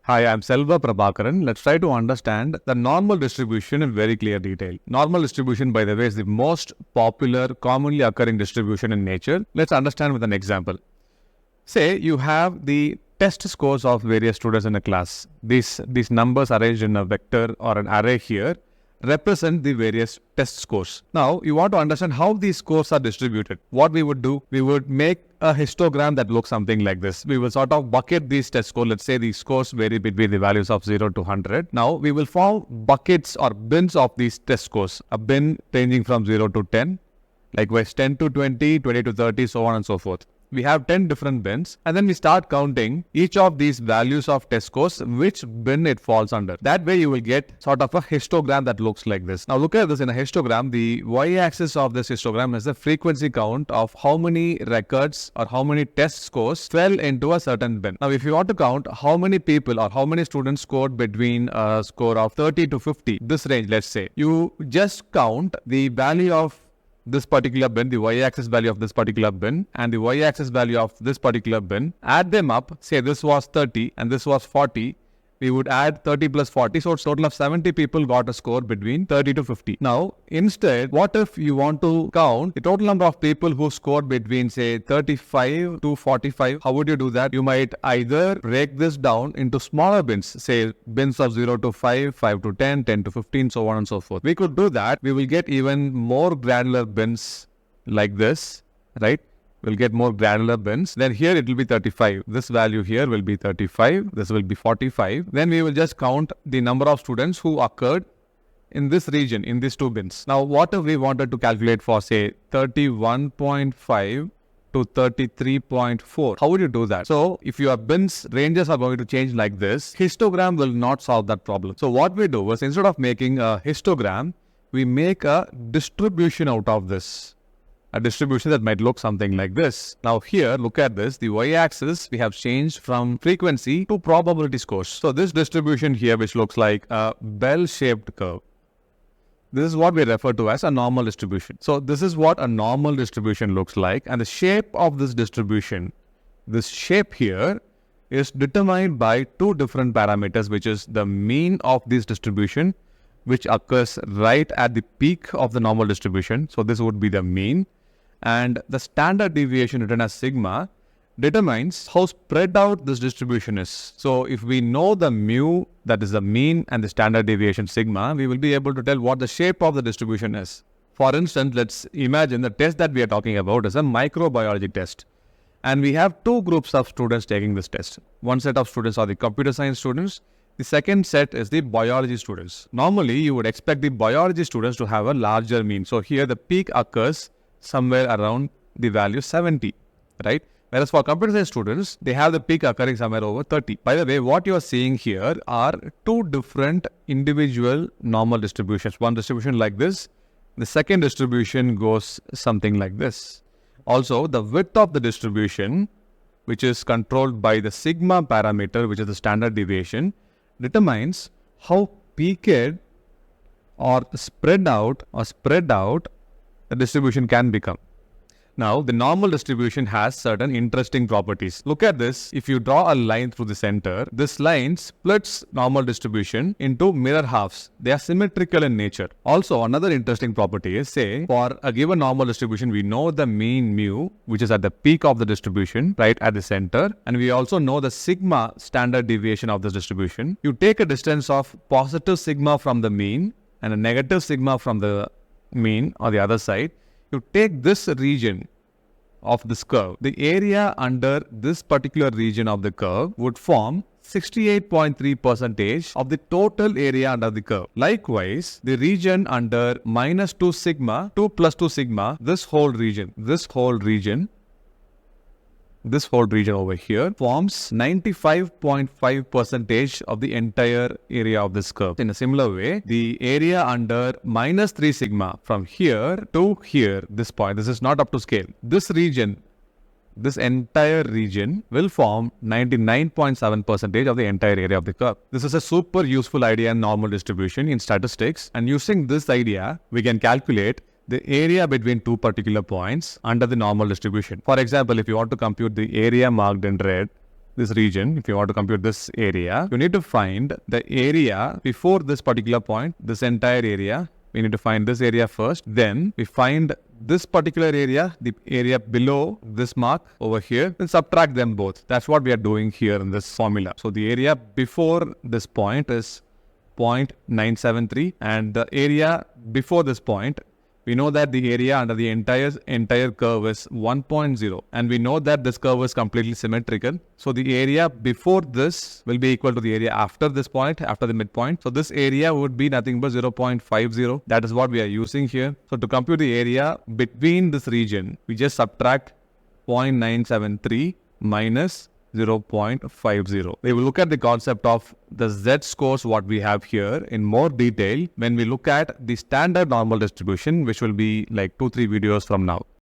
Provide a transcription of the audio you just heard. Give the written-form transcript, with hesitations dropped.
Hi, I'm Selva Prabhakaran. Let's try to understand the normal distribution in very clear detail. Normal distribution, by the way, is the most popular, commonly occurring distribution in nature. Let's understand with an example. Say you have the test scores of various students in a class. These numbers arranged in a vector or an array here represent the various test scores. Now, you want to understand how these scores are distributed. What we would do, we would make a histogram that looks something like this. We will sort of bucket these test scores. Let's say these scores vary between the values of 0 to 100. Now, we will form buckets or bins of these test scores. A bin ranging from 0 to 10, likewise 10 to 20, 20 to 30, so on and so forth. We have 10 different bins, and then we start counting each of these values of test scores, which bin it falls under. That way you will get sort of a histogram that looks like this. Now look at this in a histogram. The y-axis of this histogram is the frequency count of how many records or how many test scores fell into a certain bin. Now if you want to count how many people or how many students scored between a score of 30 to 50, this range, let's say, you just count the value of this particular bin, the y-axis value of this particular bin and the y-axis value of this particular bin, add them up, say this was 30 and this was 40, we would add 30 plus 40, so it's a total of 70 people got a score between 30 to 50. Now, instead, what if you want to count the total number of people who scored between, say, 35 to 45? How would you do that? You might either break this down into smaller bins, say bins of 0 to 5, 5 to 10, 10 to 15, so on and so forth. We could do that. We will get even more granular bins like this, right? We'll get more granular bins. Then here it will be 35. This value here will be 35. This will be 45. Then we will just count the number of students who occurred in this region, in these two bins. Now, what if we wanted to calculate for, say, 31.5 to 33.4? How would you do that? So, if your bins ranges are going to change like this, histogram will not solve that problem. So, what we do is, instead of making a histogram, we make a distribution out of this. A distribution that might look something like this. Now here, look at this. The y-axis, we have changed from frequency to probability scores. So this distribution here, which looks like a bell-shaped curve, this is what we refer to as a normal distribution. So this is what a normal distribution looks like. And the shape of this distribution, this shape here, is determined by two different parameters, which is the mean of this distribution, which occurs right at the peak of the normal distribution. So this would be the mean. And the standard deviation written as sigma determines how spread out this distribution is. So if we know the mu, that is the mean, and the standard deviation sigma, we will be able to tell what the shape of the distribution is. For instance, let's imagine the test that we are talking about is a microbiology test. And we have two groups of students taking this test. One set of students are the computer science students. The second set is the biology students. Normally, you would expect the biology students to have a larger mean. So here the peak occurs somewhere around the value 70, right? Whereas for computer science students, they have the peak occurring somewhere over 30. By the way, what you are seeing here are two different individual normal distributions. One distribution like this. The second distribution goes something like this. Also, the width of the distribution, which is controlled by the sigma parameter, which is the standard deviation, determines how peaked or spread out the distribution can become. Now, the normal distribution has certain interesting properties. Look at this. If you draw a line through the center, this line splits normal distribution into mirror halves. They are symmetrical in nature. Also, another interesting property is, say, for a given normal distribution, we know the mean mu, which is at the peak of the distribution, right at the center. And we also know the sigma standard deviation of this distribution. You take a distance of positive sigma from the mean and a negative sigma from the mean on the other side. You take this region of this curve. The area under this particular region of the curve would form 68.3% of the total area under the curve. Likewise, the region under minus 2 sigma, 2 plus 2 sigma, this whole region over here forms 95.5% of the entire area of this curve. In a similar way, the area under minus 3 sigma from here to here, this point, this is not up to scale. This region, this entire region will form 99.7% of the entire area of the curve. This is a super useful idea in normal distribution in statistics. And using this idea, we can calculate the area between two particular points under the normal distribution. For example, if you want to compute the area marked in red this region, if you want to compute this area, you need to find the area before this particular point, this entire area. We need to find this area first. Then we find this particular area, the area below this mark over here, and subtract them both. That's what we are doing here in this formula. So the area before this point is 0.973, and the area before this point, we know that the area under the entire curve is 1.0, and we know that this curve is completely symmetrical. So the area before this will be equal to the area after this point, after the midpoint. So this area would be nothing but 0.50. That is what we are using here. So to compute the area between this region, we just subtract 0.973 minus 0.50. We will look at the concept of the z-scores, what we have here, in more detail when we look at the standard normal distribution, which will be like 2-3 videos from now.